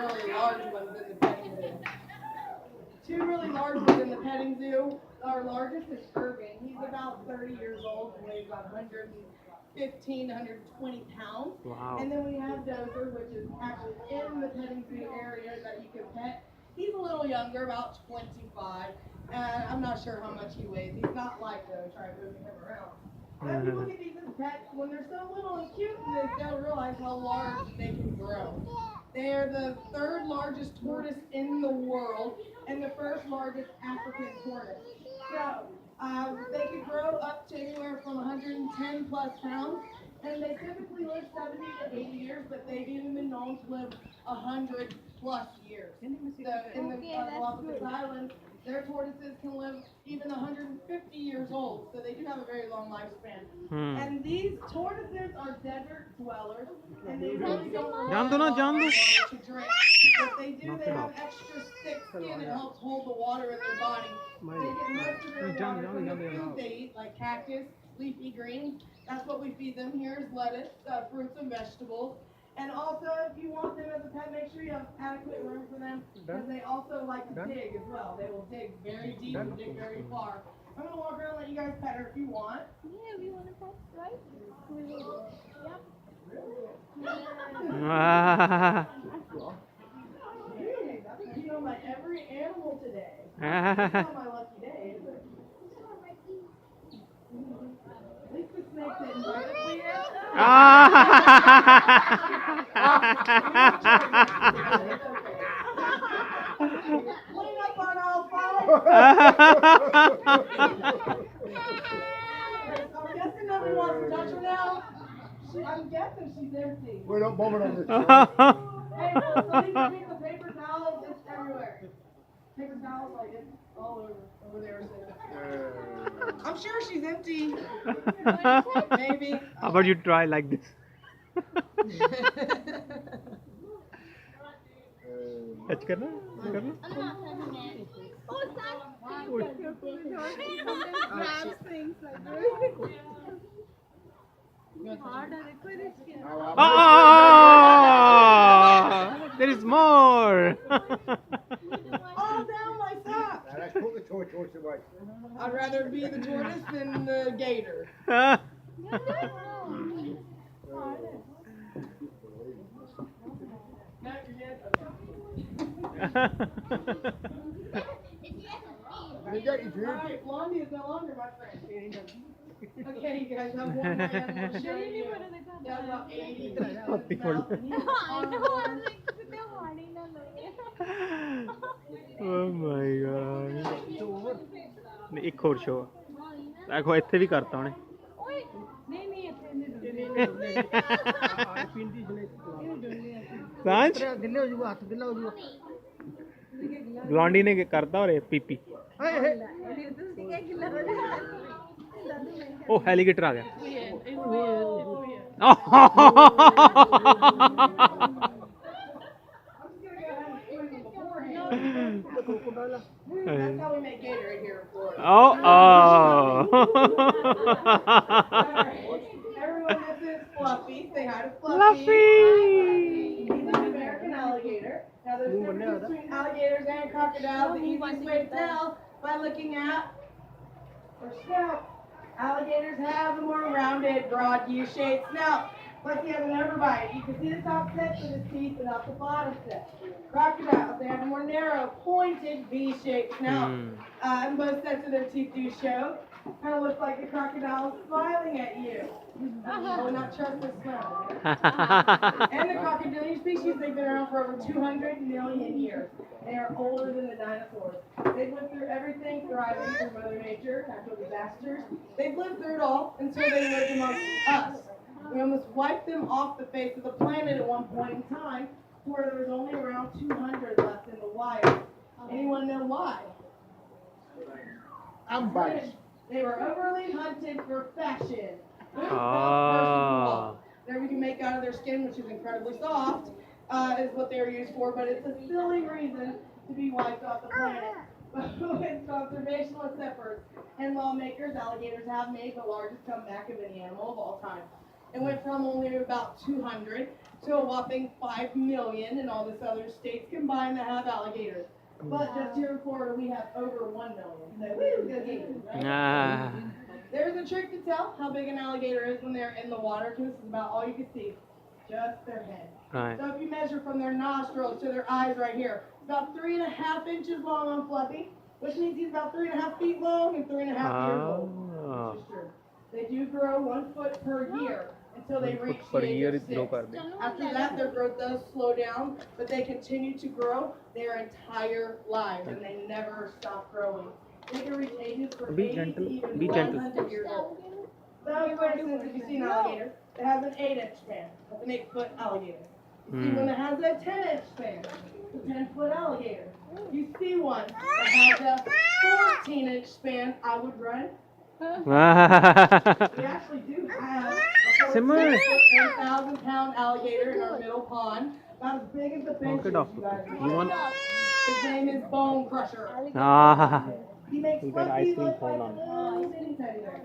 really large ones in the petting zoo. Two really large ones in the petting zoo. Our largest is Irving. He's about 30 years old and weighs about 115, 120 pounds. Wow. And then we have Dozer, which is actually in the petting zoo area that you can pet. He's a little younger, about 25. I'm not sure how much he weighs. He's not like though, try moving him around. But people get these as pets when they're so little and cute, they don't realize how large they can grow. They are the third largest tortoise in the world and the first largest African tortoise. So they can grow up to anywhere from 110 plus pounds, and they typically live 70 to 80 years, but they've even been known to live 100 plus years. So in the Galapagos Islands, their tortoises can live even 150 years old, so they do have a very long lifespan. And these tortoises are desert dwellers, and they really don't rely on water to drink. But they do, they have extra thick skin that helps hold the water in their body. They get most of their water from the food they eat, like cactus, leafy greens. That's what we feed them here is lettuce, fruits and vegetables. And also, if you want them as a pet, make sure you have adequate room for them, because they also like to dig as well. They will dig very deep and dig very far. I'm going to walk around and let you guys pet her if you want. Yeah, we want to pet, right? We will. Yep. You know my every animal today. It's not my lucky day, is it? At least the snake didn't bite us yet. Clean up on all five. I'm guessing nobody wants to touch her now. I'm guessing she's empty. Wait up, moment on this. Hey, so these are the paper towels, it's everywhere. Paper towels, like it's all over there. I'm sure she's empty. Maybe. How about you try like this? Touch करना? करना? I'm not touching it. Oh, it's not. Grabs things like this. Hard on it. Put it skin. Oh! There is more. All down my sock. Let's put the tortoise away. I'd rather be the tortoise than the gator. No, you're good? Okay. Alright, Blondie is no longer my friend. Okay, you guys have one more animal to show you. Yeah, about 80. I know. I was like, they're harding on the Oh my god. ਨਹੀਂ ਇੱਕ ਹੋਰ show ਦੇਖੋ ਇੱਥੇ ਵੀ ਕਰਤਾ ਉਹਨੇ ਓਏ ਨਹੀਂ ਨਹੀਂ ਇੱਥੇ ਸਾਂਝ ਗਿੱਲੇ ਹੋ ਜੂਗਾ ਹੱਥ ਗਿੱਲਾ ਹੋ ਜੂਗਾ ਗਲੌਂਡੀ ਨੇ ਕਰਤਾ ਔਰ ਪੀਪੀ ਉਹ ਹੈਲੀਕੇਟਰ ਆ ਗਿਆ That's how we make gator in here in Florida. Everyone, this is Fluffy. Say hi to Fluffy. He's an American alligator. Now, there's a difference between alligators and crocodiles. The easiest way to tell by looking at their snout. Alligators have a more rounded, broad U-shaped snout. Fluffy has an overbite. You can see the top set of his teeth, but not the bottom set. Crocodiles, they have a more narrow, pointed V-shaped snout. And both sets of their teeth do show. Kind of looks like the crocodile smiling at you. I would not trust this smell. And the crocodilian species, they've been around for over 200 million years. They are older than the dinosaurs. They've lived through everything, thriving through Mother Nature, natural disasters. They've lived through it all until they lived amongst us. We almost wiped them off the face of the planet at one point in time, where there was only around 200 left in the wild. Anyone know why? I'm biased. They were overly hunted for fashion. First of all, there we can make out of their skin, which is incredibly soft, is what they were used for, but it's a silly reason to be wiped off the planet. With conservationist efforts and lawmakers, alligators have made the largest comeback of any animal of all time. It went from only about 200 to a whopping 5 million in all this other states combined that have alligators. But just here in Florida, we have over 1 million. So woo, go Gators, right? Ah. There's a trick to tell how big an alligator is when they're in the water, because this is about all you can see, just their head. Right. So if you measure from their nostrils to their eyes right here, it's about 3.5 inches long on Fluffy, which means he's about 3.5 feet long and 3.5 years old. Ah. Which is true. They do grow 1 foot per year until they 1 reach foot per the age year of grow 6. कर दें. After that, their growth does slow down, but they continue to grow their entire lives, and they never stop growing. They can reach ages from Be 80 gentle, to even be gentle. 100 years old. So, for instance, if you see an alligator, it has an 8-inch span. That's an 8-foot alligator. You see one that has a 10-inch span. It's a 10-foot alligator. You see one that has a 14-inch span. I would run. We actually do have a Simmer. 1,000-pound alligator in our middle pond. About as big as the benches, Knock it off. you guys. You want? His name is Bone Crusher. Ah. He makes You got Fluffy ice cream look cone like on. a little titty bear.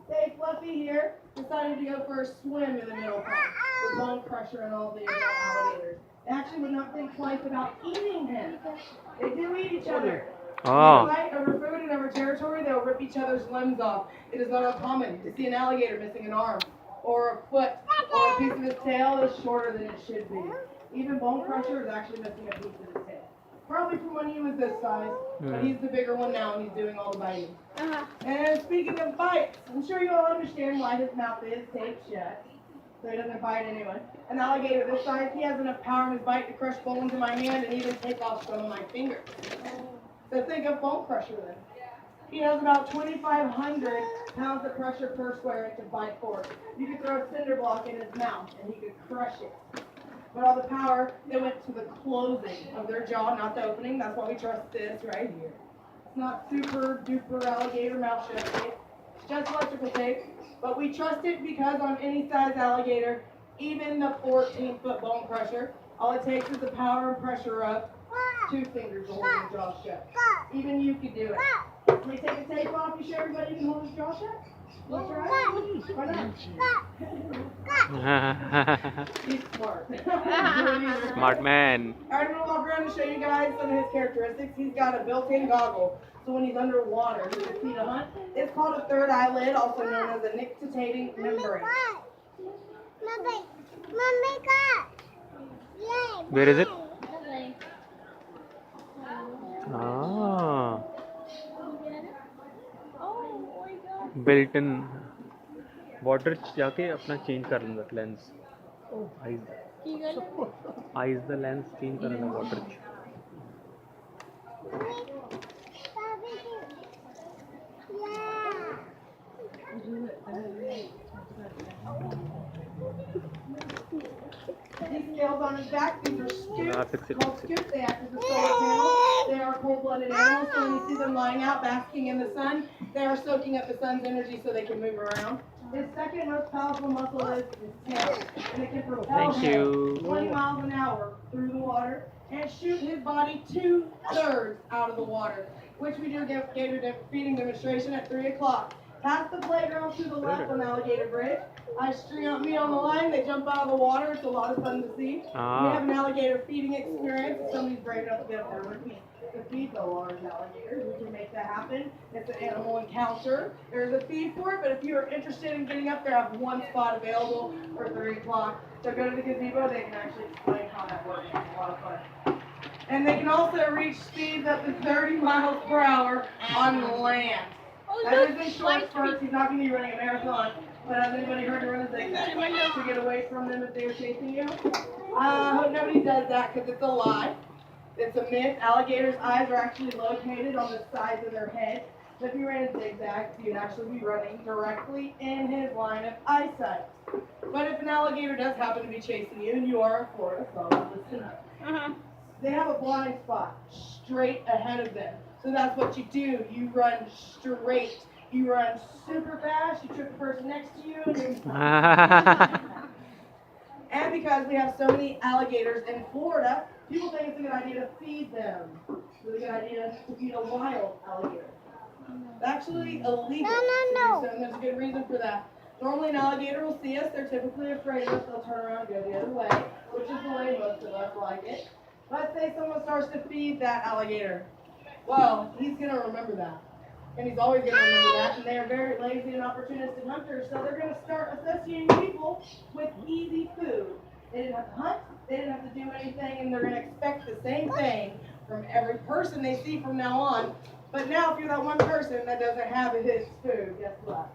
Say Fluffy here decided to go for a swim in the middle pond with Bone Crusher and all the alligators. They actually would not think twice about eating him. They do eat each other. Oh. They fight over food and over territory. They'll rip each other's limbs off. It is not uncommon to see an alligator missing an arm or a foot or a piece of his tail is shorter than it should be. Even Bone Crusher is actually missing a piece of his tail. Probably from when he was this size, but he's the bigger one now and he's doing all the biting. And speaking of bites, I'm sure you all understand why his mouth is taped shut. So he doesn't bite anyone. An alligator this size, he has enough power in his bite to crush bones in my hand and even take off some of my fingers. So think of Bone Crusher then. He has about 2,500 pounds of pressure per square inch of bite force. You could throw a cinder block in his mouth and he could crush it. But all the power, it went to the closing of their jaw, not the opening. That's why we trust this right here. It's not super duper alligator mouth shut tape. It's just electrical tape. But we trust it because on any size alligator, even the 14-foot Bone Crusher, all it takes is the power and pressure of 2 fingers to hold his jaw shut. Even you could do it. Can we take the tape off? You sure everybody can hold his jaw shut? Let's try it. Why not? He's smart. Smart man. Alright, I'm gonna walk around and show you guys some of his characteristics. He's got a built-in goggle, so when he's underwater, he can see to hunt. It's called a third eyelid, also known as a nictitating membrane. Where is it? Ah. Built in. Water जाके अपना change कर लेंगे lens eyes the lens change कर लेना water These scales on his back, these are scoops, fix it, called fix it. scoops. They act as a solar panel. They are cold-blooded animals, so when you see them lying out basking in the sun, they are soaking up the sun's energy so they can move around. His second most powerful muscle is his tail, and it can propel Thank him you. 20 miles an hour through the water and shoot his body 2/3 out of the water, which we do give gator feeding demonstration at 3 o'clock. Past the playground to the left on Alligator Bridge. I string out meat on the line, they jump out of the water, it's a lot of fun to see. Ah. We have an alligator feeding experience, if somebody's brave enough to get up there with me to feed the large alligators, we can make that happen. It's an animal encounter. There's a fee for it, but if you're interested in getting up there, I have one spot available for 3 o'clock. So go to the gazebo, they can actually explain how that works, it's a lot of fun. And they can also reach speeds up to 30 miles per hour on land. That is in short spurts. He's not going to be running a marathon. But has anybody heard of run a zigzag to get away from them if they were chasing you? I hope nobody does that because it's a lie. It's a myth. Alligators' eyes are actually located on the sides of their head. So if you ran a zigzag, you'd actually be running directly in his line of eyesight. But if an alligator does happen to be chasing you, and you are in Florida, so listen up. They have a blind spot straight ahead of them. So that's what you do. You run straight. You run super fast. You trip the person next to you. And because we have so many alligators in Florida, people think it's a good idea to feed them. It's a good idea to feed a wild alligator. It's actually illegal to do so, and there's a good reason for that. Normally an alligator will see us, they're typically afraid of us, they'll turn around and go the other way, which is the way most of us like it. Let's say someone starts to feed that alligator. Well, he's gonna remember that. And he's always gonna remember that, and they are very lazy and opportunistic hunters, so they're gonna start associating people with easy food. They didn't have to hunt, they didn't have to do anything, and they're gonna expect the same thing from every person they see from now on. But now if you're that one person that doesn't have his food, guess what?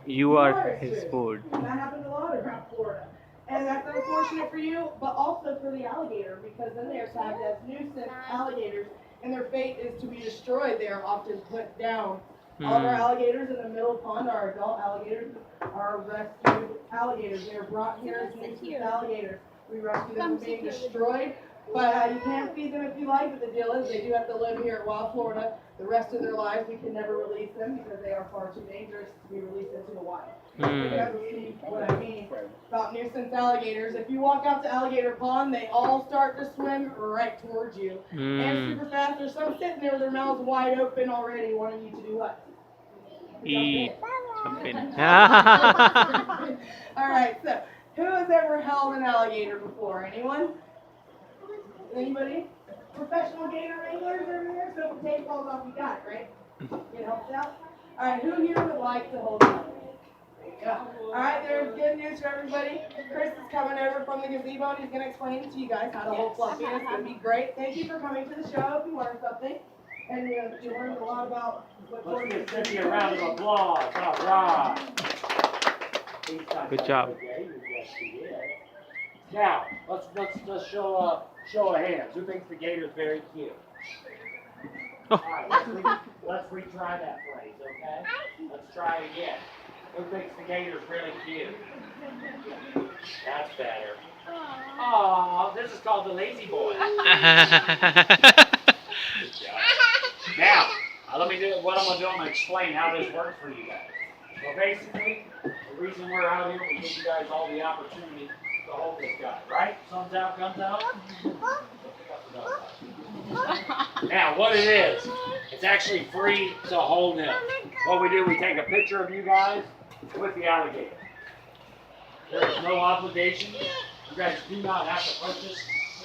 You are his food. And that happens a lot around Florida. And that's unfortunate for you, but also for the alligator, because then they are tagged as nuisance alligators, and their fate is to be destroyed. They are often put down. All of our alligators in the middle pond, our adult alligators, are rescued alligators. They are brought here as nuisance alligators. We rescue them from being destroyed, but you can feed them if you like, but the deal is they do have to live here at Wild Florida the rest of their lives. We can never release them because they are far too dangerous to be released into the wild. You guys will see what I mean about nuisance alligators. If you walk out to Alligator Pond, they all start to swim right towards you. And super fast. There's some sitting there with their mouths wide open already wanting you to do what? Eat something. Alright, so who has ever held an alligator before? Anyone? Anybody? Professional gator anglers over here? So if the tape falls off, you got it, right? It helps out? Alright, who here would like to hold an alligator? Yeah. Alright, there's good news for everybody. Chris is coming over from the gazebo and he's going to explain to you guys how to hold Fluffy. And it's going to be great. Thank you for coming to the show. If you learned something. And you learned a lot about what Let's give Cindy a round of applause. All right. Good job. Yes, she did. Now, let's show of hands. Who thinks the gator is very cute? All right, let's retry that phrase, okay? Let's try it again. Who thinks the gator is really cute? That's better. Aw, this is called the lazy boy. Good job. Now, let me do what I'm gonna do. I'm gonna explain how this works for you guys. So basically, the reason we're out here, we give you guys all the opportunity to hold this guy, right? Sun's out, comes out. Now, what it is, it's actually free to hold him. What we do, we take a picture of you guys with the alligator. There is no obligation. You guys do not have to purchase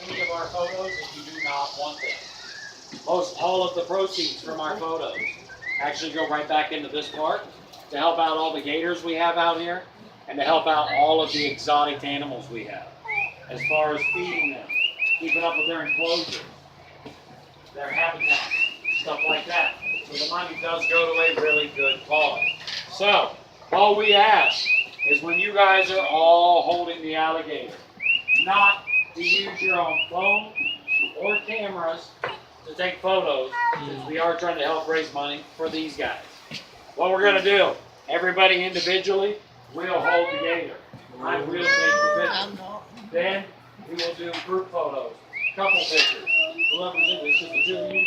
any of our photos if you do not want them. All of the proceeds from our photos actually go right back into this park to help out all the gators we have out here and to help out all of the exotic animals we have. As far as feeding them, keeping up with their enclosures, their habitat, stuff like that. So the money does go to a really good cause. So, all we ask is when you guys are all holding the alligator, not to use your own phone or cameras to take photos, since we are trying to help raise money for these guys. What we're going to do, everybody individually will hold the gator. I will take the picture. Then we will do group photos, couple pictures. Whoever's in this, just the two of you